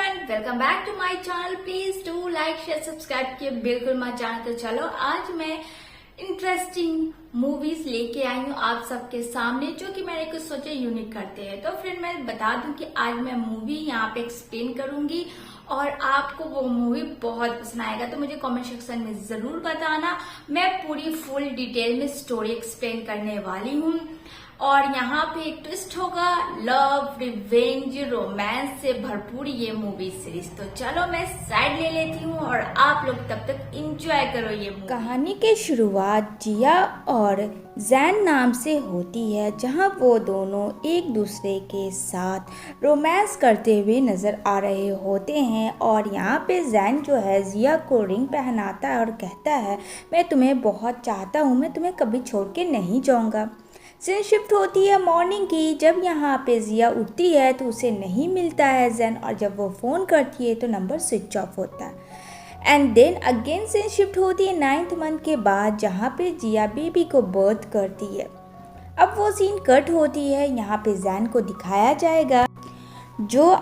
Everyone, welcome back to my channel. Please do like share subscribe किए बिल्कुल मत जाना। तो चलो आज मैं इंटरेस्टिंग मूवीज लेके आई हूँ आप सबके सामने, जो कि मैंने कुछ सोचे यूनिक करते हैं। तो फिर मैं बता दूं कि आज मैं मूवी यहाँ पे एक्सप्लेन करूंगी और आपको वो मूवी बहुत पसंद आएगा। तो मुझे कमेंट सेक्शन में जरूर बताना। मैं पूरी फुल डिटेल में स्टोरी एक्सप्लेन करने वाली हूँ और यहाँ पे एक ट्विस्ट होगा, लव, रिवेंज, रोमांस से भरपूर ये मूवी सीरीज। तो चलो मैं साइड ले लेती हूँ और आप लोग तब तक एंजॉय करो ये मूवी। कहानी की शुरुआत जिया और जैन नाम से होती है, जहां वो दोनों एक दूसरे के साथ रोमांस करते हुए नज़र आ रहे होते हैं। और यहाँ पे जैन जो है जिया को रिंग पहनाता है और कहता है, मैं तुम्हें बहुत चाहता हूँ, मैं तुम्हें कभी छोड़ के नहीं जाऊँगा। सीन शिफ्ट होती है मॉर्निंग की, जब यहाँ पे जिया उठती है तो उसे नहीं मिलता है जैन, और जब वो फ़ोन करती है तो नंबर स्विच ऑफ होता है। And then again scene shift होती है 9th मंथ के बाद, जहाँ पे जिया बेबी को बर्थ करती है। अब वो सीन कट होती है, यहाँ पे जैन को दिखाया जाएगा जो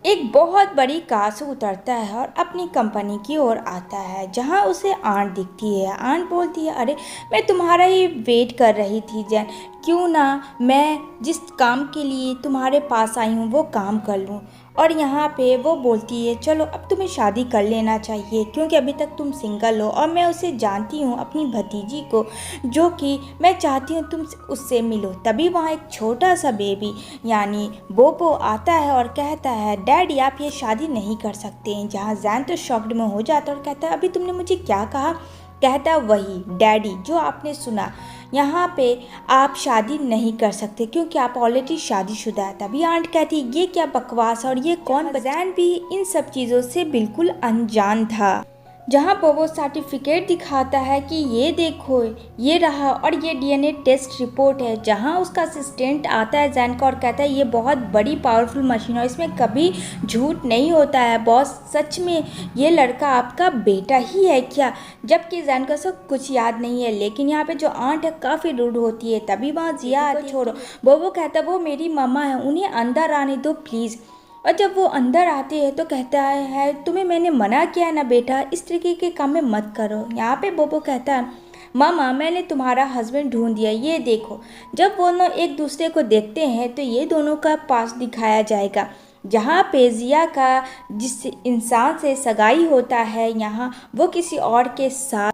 एक बहुत बड़ी कार से उतरता है और अपनी कंपनी की ओर आता है, जहां उसे आंट दिखती है। आंट बोलती है, अरे मैं तुम्हारा ही वेट कर रही थी जैन, क्यों ना मैं जिस काम के लिए तुम्हारे पास आई हूँ वो काम कर लूँ। और यहाँ पे वो बोलती है, चलो अब तुम्हें शादी कर लेना चाहिए क्योंकि अभी तक तुम सिंगल हो और मैं उसे जानती हूँ, अपनी भतीजी को, जो कि मैं चाहती हूँ तुम उससे मिलो। तभी वहाँ एक छोटा सा बेबी यानी बोबो आता है और कहता है, डैडी आप ये शादी नहीं कर सकते हैं। जहाँ जैन तो शॉक्ड में हो जाता है और कहता है, अभी तुमने मुझे क्या कहा? कहता वही डैडी जो आपने सुना, यहाँ पे आप शादी नहीं कर सकते क्योंकि आप ऑलरेडी शादीशुदा है। तभी आंट कहती, ये क्या बकवास और ये कौन? जैन भी इन सब चीज़ों से बिल्कुल अनजान था। जहाँ बोबो सर्टिफिकेट दिखाता है कि ये देखो ये रहा और ये डीएनए टेस्ट रिपोर्ट है, जहाँ उसका असिस्टेंट आता है जैन का और कहता है, ये बहुत बड़ी पावरफुल मशीन है, इसमें कभी झूठ नहीं होता है बॉस, सच में ये लड़का आपका बेटा ही है क्या? जबकि जैन का सब कुछ याद नहीं है। लेकिन यहाँ पे जो आंट है काफ़ी रूड होती है। तभी वहाँ जिया आती, छोड़ो। बोबो कहता है, वो मेरी मम्मा है, उन्हें अंदर आने दो प्लीज़। और जब वो अंदर आते हैं तो कहता है, तुम्हें मैंने मना किया ना बेटा, इस तरीके के काम में मत करो। यहाँ पे बोबो कहता है, मामा मैंने तुम्हारा हस्बैंड ढूंढ दिया, ये देखो। जब वो दोनों एक दूसरे को देखते हैं तो ये दोनों का पास दिखाया जाएगा, जहाँ पे जिया का जिस इंसान से सगाई होता है यहाँ वो किसी और के साथ।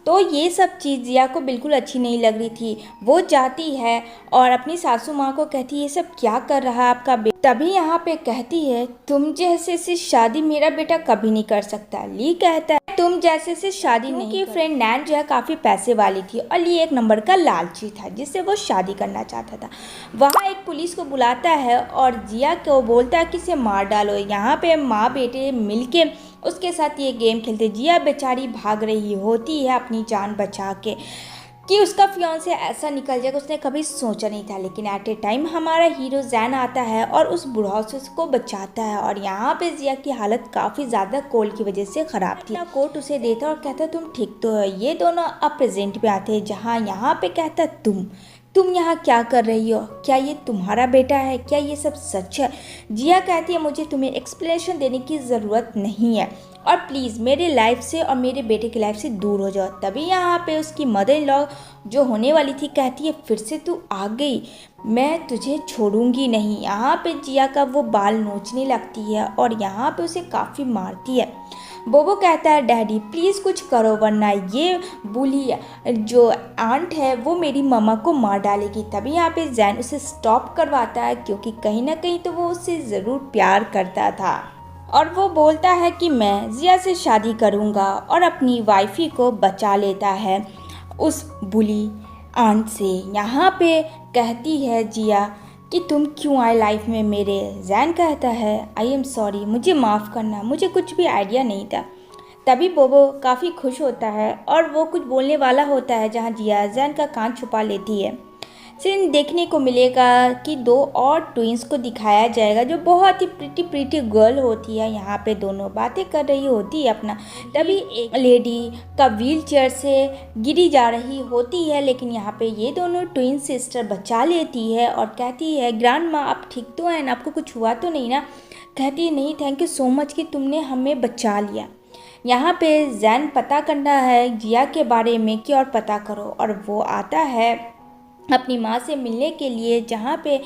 तो ये सब चीज़ जिया को बिल्कुल अच्छी नहीं लग रही थी। वो जाती है और अपनी सासू माँ को कहती है, ये सब क्या कर रहा है आपका बेटा? तभी यहाँ पे कहती है, तुम जैसे से शादी मेरा बेटा कभी नहीं कर सकता। ली कहता है, तुम जैसे से शादी नहीं। की फ्रेंड नैन जो है काफ़ी पैसे वाली थी और ली एक नंबर का लालची था जिससे वो शादी करना चाहता था। वहाँ एक पुलिस को बुलाता है और जिया को बोलता है कि इसे मार डालो। यहाँ पे माँ बेटे मिलके उसके साथ ये गेम खेलते। जिया बेचारी भाग रही होती है अपनी जान बचा के कि उसका फियांसे ऐसा निकल जाएगा, उसने कभी सोचा नहीं था। लेकिन एट ए टाइम हमारा हीरो जैन आता है और उस बुढ़ाऊ से उसको बचाता है। और यहाँ पे जिया की हालत काफ़ी ज़्यादा कोल्ड की वजह से ख़राब थी। कोट उसे देता और कहता तुम ठीक तो है। ये दोनों अब प्रेजेंट पे आते हैं, जहाँ यहाँ पे कहता तुम यहाँ क्या कर रही हो? क्या ये तुम्हारा बेटा है? क्या ये सब सच है? जिया कहती है, मुझे तुम्हें एक्सप्लेनेशन देने की ज़रूरत नहीं है और प्लीज़ मेरे लाइफ से और मेरे बेटे की लाइफ से दूर हो जाओ। तभी यहाँ पे उसकी मदर इन लॉ जो होने वाली थी कहती है, फिर से तू आ गई, मैं तुझे छोड़ूंगी नहीं। यहाँ पे जिया का वो बाल नोचने लगती है और यहाँ पे उसे काफ़ी मारती है। बोबो कहता है, डैडी प्लीज़ कुछ करो वरना ये बुली जो आंट है वो मेरी मम्मा को मार डालेगी। तभी यहाँ पे जैन उसे स्टॉप करवाता है क्योंकि कहीं ना कहीं तो वो उससे ज़रूर प्यार करता था। और वो बोलता है कि मैं जिया से शादी करूँगा और अपनी वाइफी को बचा लेता है उस बुली आंट से। यहाँ पे कहती है जिया कि तुम क्यों आए लाइफ में मेरे? जैन कहता है, आई एम सॉरी, मुझे माफ़ करना, मुझे कुछ भी आइडिया नहीं था। तभी बोबो काफ़ी खुश होता है और वो कुछ बोलने वाला होता है, जहाँ जिया जैन का कान छुपा लेती है। सीन देखने को मिलेगा कि दो और ट्विंस को दिखाया जाएगा जो बहुत ही प्रीटी गर्ल होती है। यहाँ पे दोनों बातें कर रही होती है अपना, तभी एक लेडी का व्हील चेयर से गिरी जा रही होती है, लेकिन यहाँ पे ये दोनों ट्विन सिस्टर बचा लेती है और कहती है ग्रैंड माँ आप ठीक तो हैं ना, आपको कुछ हुआ तो नहीं ना। कहती है नहीं, थैंक यू सो मच कि तुमने हमें बचा लिया। यहाँ पे जैन पता करना है जिया के बारे में कि और पता करो, और वो आता है अपनी माँ से मिलने के लिए, जहाँ पे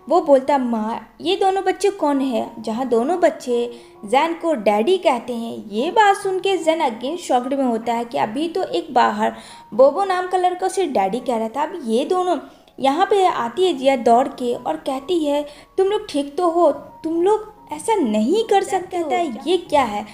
वो बोलता माँ ये दोनों बच्चे कौन है, जहाँ दोनों बच्चे जैन को डैडी कहते हैं। ये बात सुन के जैन अगेन शॉक्ड में होता है कि अभी तो एक बाहर बोबो नाम का लड़का उसे डैडी कह रहा था, अब ये दोनों। यहाँ पे आती है जिया दौड़ के और कहती है तुम लोग ठीक तो हो, तुम लोग ऐसा नहीं कर सकते था, ये क्या है,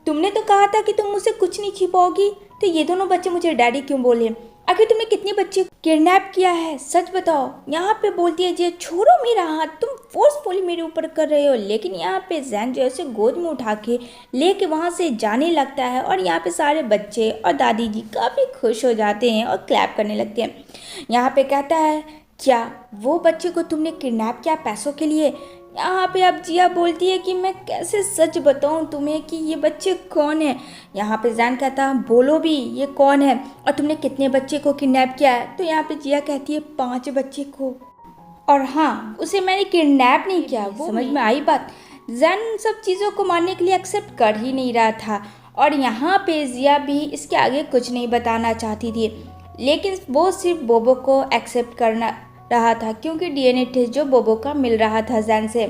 तुमने तो कहा था कि तुम मुझसे कुछ नहीं छिपाओगी, तो ये दोनों बच्चे मुझे डैडी क्यों बोले, आखिर तुमने कितने बच्चे किडनैप किया है, सच बताओ। यहाँ पे बोलती है जी छोड़ो मेरा हाथ, तुम फोर्सफुली मेरे ऊपर कर रहे हो। लेकिन यहाँ पे जैन जो है गोद में उठा के लेके वहाँ से जाने लगता है, और यहाँ पे सारे बच्चे और दादी जी काफ़ी खुश हो जाते हैं और क्लैप करने लगते हैं। यहाँ पे कहता है क्या वो बच्चे को तुमने किडनैप किया पैसों के लिए। यहाँ पे अब जिया बोलती है कि मैं कैसे सच बताऊँ तुम्हें कि ये बच्चे कौन है। यहाँ पे जैन कहता है बोलो भी ये कौन है और तुमने कितने बच्चे को किडनैप किया है। तो यहाँ पे जिया कहती है 5 बच्चे को, और हाँ उसे मैंने किडनैप नहीं किया। वो समझ में आई बात। जैन सब चीज़ों को मानने के लिए एक्सेप्ट कर ही नहीं रहा था, और यहाँ पे जिया भी इसके आगे कुछ नहीं बताना चाहती थी, लेकिन वो सिर्फ बोबो को एक्सेप्ट करना रहा था क्योंकि डीएनए टेस्ट जो बोबो का मिल रहा था जैन से।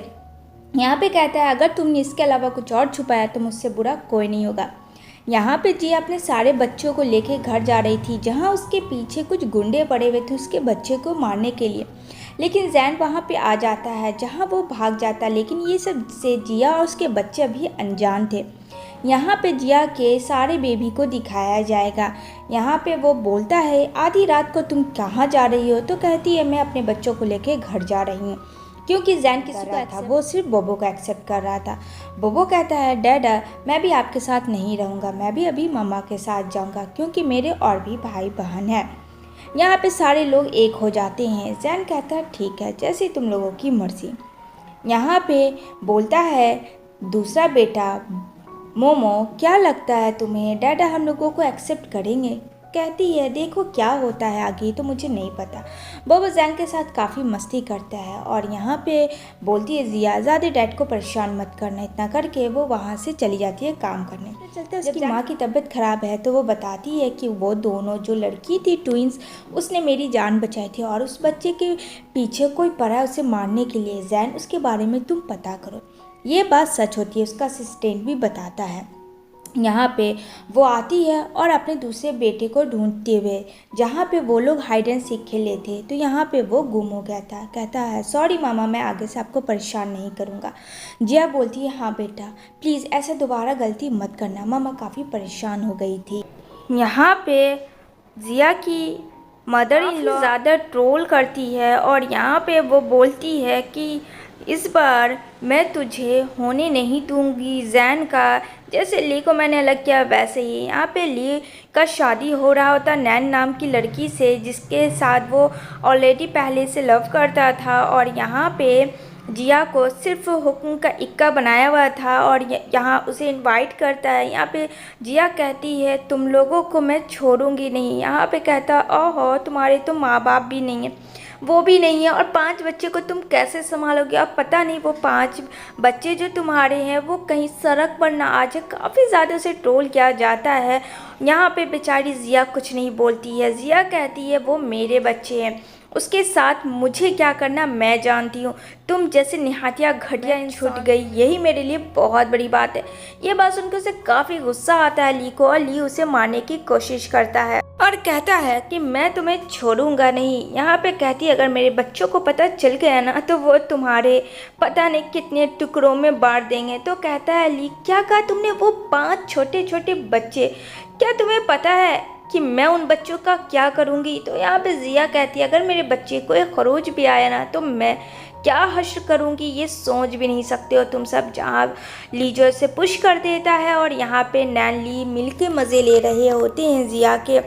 यहाँ पे कहता है अगर तुमने इसके अलावा कुछ और छुपाया तो मुझसे बुरा कोई नहीं होगा। यहाँ पे जिया अपने सारे बच्चों को लेके घर जा रही थी, जहाँ उसके पीछे कुछ गुंडे पड़े हुए थे उसके बच्चे को मारने के लिए, लेकिन जैन वहाँ पे आ जाता है जहाँ वो भाग जाता है। लेकिन ये सब से जिया और उसके बच्चे अभी अनजान थे। यहाँ पे जिया के सारे बेबी को दिखाया जाएगा। यहाँ पे वो बोलता है आधी रात को तुम कहाँ जा रही हो, तो कहती है मैं अपने बच्चों को लेके घर जा रही हूँ, क्योंकि जैन किसी को था वो सिर्फ बोबो को एक्सेप्ट कर रहा था। बोबो कहता है डैडा मैं भी आपके साथ नहीं रहूँगा, मैं भी अभी मम्मा के साथ जाऊँगा क्योंकि मेरे और भी भाई बहन हैं। यहाँ पे सारे लोग एक हो जाते हैं। जैन कहता है ठीक है जैसे तुम लोगों की मर्जी। यहाँ पे बोलता है दूसरा बेटा मोमो क्या लगता है तुम्हें डैडा हम लोगों को एक्सेप्ट करेंगे। कहती है देखो क्या होता है आगे तो मुझे नहीं पता। बोबो जैन के साथ काफ़ी मस्ती करता है, और यहाँ पे बोलती है जिया ज़्यादा डैड को परेशान मत करना। इतना करके वो वहाँ से चली जाती है काम करने। चलते उसकी माँ की तबीयत ख़राब है तो वो बताती है कि वो दोनों जो लड़की थी ट्विंस उसने मेरी जान बचाई थी, और उस बच्चे के पीछे कोई पड़ा है उसे मारने के लिए। जैन उसके बारे में तुम पता करो। ये बात सच होती है, उसका असिस्टेंट भी बताता है। यहाँ पे वो आती है और अपने दूसरे बेटे को ढूंढते हुए, जहाँ पे वो लोग हाइड एंड सीक खेले थे, तो यहाँ पे वो गुम हो गया था। कहता है सॉरी मामा मैं आगे से आपको परेशान नहीं करूँगा। जिया बोलती है हाँ बेटा प्लीज़ ऐसा दोबारा गलती मत करना, मामा काफ़ी परेशान हो गई थी। यहाँ पे जिया की मदर इन लॉ ज़्यादा ट्रोल करती है, और यहाँ पे वो बोलती है कि इस बार मैं तुझे होने नहीं दूंगी जैन का। जैसे ली को मैंने अलग किया वैसे ही यहाँ पे ली का शादी हो रहा होता नैन नाम की लड़की से, जिसके साथ वो ऑलरेडी पहले से लव करता था, और यहाँ पे जिया को सिर्फ हुक्म का इक्का बनाया हुआ था और यहाँ उसे इनवाइट करता है। यहाँ पे जिया कहती है तुम लोगों को मैं छोड़ूंगी नहीं। यहाँ पे कहता ओहो तुम्हारे तो माँ बाप भी नहीं है, वो भी नहीं है, और 5 बच्चे को तुम कैसे संभालोगे। अब पता नहीं वो 5 बच्चे जो तुम्हारे हैं वो कहीं सड़क पर ना आ जाए। काफ़ी ज़्यादा उसे ट्रोल किया जाता है। यहाँ पे बेचारी जिया कुछ नहीं बोलती है। जिया कहती है वो मेरे बच्चे हैं, उसके साथ मुझे क्या करना मैं जानती हूँ। तुम जैसे निहातिया घटिया छूट गई, यही मेरे लिए बहुत बड़ी बात है। ये बात सुनकर उसे काफ़ी गुस्सा आता है ली को, और ली उसे मारने की कोशिश करता है और कहता है कि मैं तुम्हें छोड़ूंगा नहीं। यहाँ पे कहती है अगर मेरे बच्चों को पता चल गया ना तो वो तुम्हारे पता नहीं कितने टुकड़ों में बांट देंगे। तो कहता है ली क्या कहा तुमने, वो 5 छोटे छोटे बच्चे, क्या तुम्हें पता है कि मैं उन बच्चों का क्या करूँगी। तो यहाँ पे जिया कहती है अगर मेरे बच्चे को एक खरोच भी आया ना तो मैं क्या हश्र करूँगी, ये सोच भी नहीं सकते हो तुम सब। जहाँ ली जो से पुश कर देता है, और यहाँ पे नैन ली मिल के मज़े ले रहे होते हैं जिया के।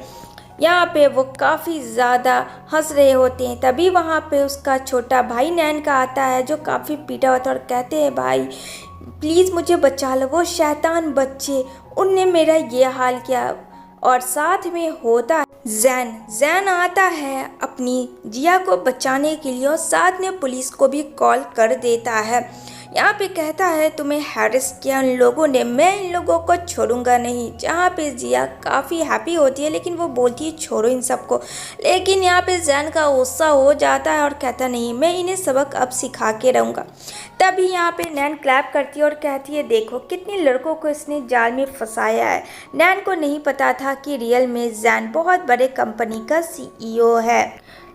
यहाँ पे वो काफ़ी ज़्यादा हंस रहे होते हैं। तभी वहाँ पे उसका छोटा भाई नैन का आता है जो काफ़ी पीटा होता है और कहते हैं भाई प्लीज़ मुझे बचा लो, वो शैतान बच्चे उनने मेरा ये हाल किया। और साथ में होता है जैन आता है अपनी जिया को बचाने के लिए और साथ में पुलिस को भी कॉल कर देता है। यहाँ पे कहता है तुम्हें हैरेस किया उन लोगों ने, मैं इन लोगों को छोड़ूंगा नहीं। जहाँ पे जिया काफ़ी हैप्पी होती है लेकिन वो बोलती है छोड़ो इन सबको। लेकिन यहाँ पे जैन का गुस्सा हो जाता है और कहता नहीं मैं इन्हें सबक अब सिखा के रहूँगा। तभी यहाँ पे नैन क्लैप करती है और कहती है देखो कितने लड़कों को इसने जाल में फंसाया है। नैन को नहीं पता था कि रियल में जैन बहुत बड़े कंपनी का CEO है,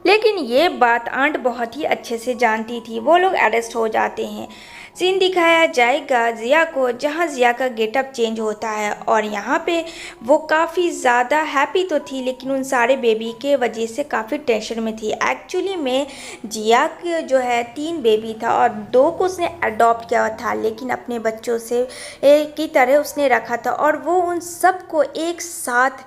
लेकिन ये बात आंट बहुत ही अच्छे से जानती थी। वो लोग अरेस्ट हो जाते हैं। सीन दिखाया जाएगा जिया को, जहाँ जिया का गेटअप चेंज होता है और यहाँ पे वो काफ़ी ज़्यादा हैप्पी तो थी लेकिन उन सारे बेबी के वजह से काफ़ी टेंशन में थी। एक्चुअली में जिया के जो है 3 बेबी था और 2 को उसने अडॉप्ट किया था लेकिन अपने बच्चों से की तरह उसने रखा था और वो उन सबको एक साथ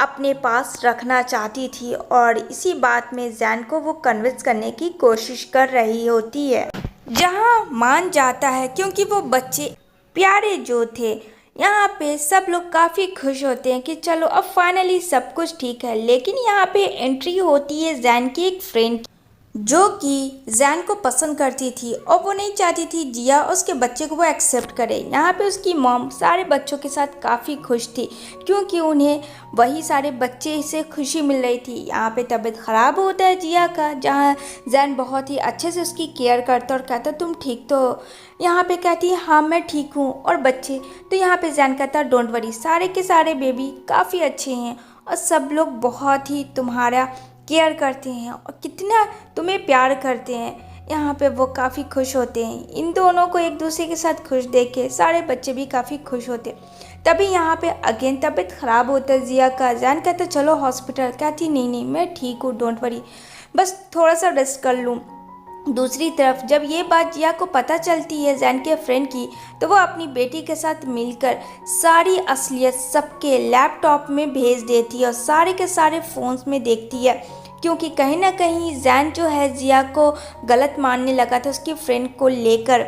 अपने पास रखना चाहती थी और इसी बात में जैन को वो कन्विंस करने की कोशिश कर रही होती है, जहां मान जाता है क्योंकि वो बच्चे प्यारे जो थे। यहाँ पे सब लोग काफ़ी खुश होते हैं कि चलो अब फाइनली सब कुछ ठीक है। लेकिन यहाँ पे एंट्री होती है जैन की एक फ्रेंड जो कि जैन को पसंद करती थी और वो नहीं चाहती थी जिया और उसके बच्चे को वो एक्सेप्ट करे। यहाँ पे उसकी मॉम सारे बच्चों के साथ काफ़ी खुश थी क्योंकि उन्हें वही सारे बच्चे से खुशी मिल रही थी। यहाँ पे तबीयत ख़राब होता है जिया का, जहाँ जैन बहुत ही अच्छे से उसकी केयर करता और कहता तुम ठीक तो हो। यहाँ पे कहती है हाँ मैं ठीक हूँ। और बच्चे तो यहाँ पे जैन कहता डोंट वरी, सारे के सारे बेबी काफ़ी अच्छे हैं और सब लोग बहुत ही तुम्हारा केयर करते हैं और कितना तुम्हें प्यार करते हैं। यहाँ पे वो काफ़ी खुश होते हैं। इन दोनों को एक दूसरे के साथ खुश देख के सारे बच्चे भी काफ़ी खुश होते। तभी यहाँ पे अगेन तबीयत ख़राब होता है जिया का। जैन कहता चलो हॉस्पिटल, कहती नहीं नहीं मैं ठीक हूँ डोंट वरी, बस थोड़ा सा रेस्ट कर लूँ। दूसरी तरफ जब ये बात जिया को पता चलती है जैन के फ्रेंड की, तो वो अपनी बेटी के साथ मिलकर सारी असलियत सबके लैपटॉप में भेज देती है और सारे के सारे फ़ोन्स में देखती है क्योंकि कहीं ना कहीं जैन जो है जिया को गलत मानने लगा था उसकी फ्रेंड को लेकर।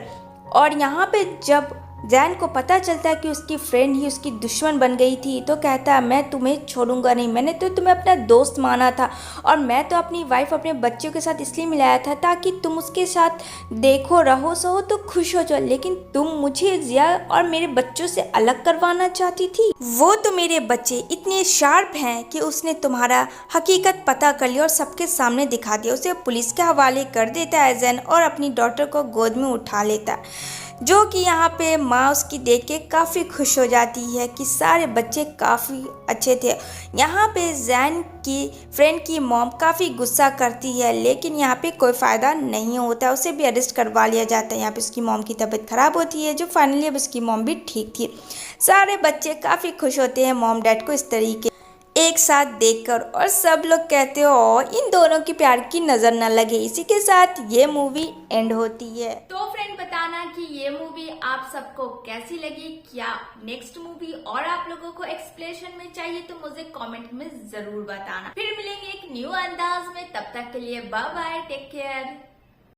और यहाँ पे जब जैन को पता चलता है कि उसकी फ्रेंड ही उसकी दुश्मन बन गई थी तो कहता है मैं तुम्हें छोड़ूंगा नहीं, मैंने तो तुम्हें अपना दोस्त माना था और मैं तो अपनी वाइफ अपने बच्चों के साथ इसलिए मिलाया था ताकि तुम उसके साथ देखो रहो सहो तो खुश हो जाओ, लेकिन तुम मुझे जिया और मेरे बच्चों से अलग करवाना चाहती थी। वो तो मेरे बच्चे इतने शार्प हैं कि उसने तुम्हारा हकीकत पता कर लिया और सबके सामने दिखा दिया। उसे पुलिस के हवाले कर देता है जैन और अपनी डॉटर को गोद में उठा लेता है, जो कि यहाँ पे माँ उसकी देख के काफ़ी खुश हो जाती है कि सारे बच्चे काफ़ी अच्छे थे। यहाँ पे जैन की फ्रेंड की मॉम काफ़ी गुस्सा करती है लेकिन यहाँ पे कोई फ़ायदा नहीं होता, उसे भी अरेस्ट करवा लिया जाता है। यहाँ पे उसकी मॉम की तबीयत ख़राब होती है जो फाइनली अब उसकी मॉम भी ठीक थी। सारे बच्चे काफ़ी खुश होते हैं मॉम डैड को इस तरीके एक साथ देखकर और सब लोग कहते हो इन दोनों की प्यार की नज़र न लगे। इसी के साथ ये मूवी एंड होती है। तो फ्रेंड बताना कि ये मूवी आप सबको कैसी लगी, क्या नेक्स्ट मूवी और आप लोगों को एक्सप्लेनेशन में चाहिए तो मुझे कमेंट में जरूर बताना। फिर मिलेंगे एक न्यू अंदाज में, तब तक के लिए बाय बाय, टेक केयर।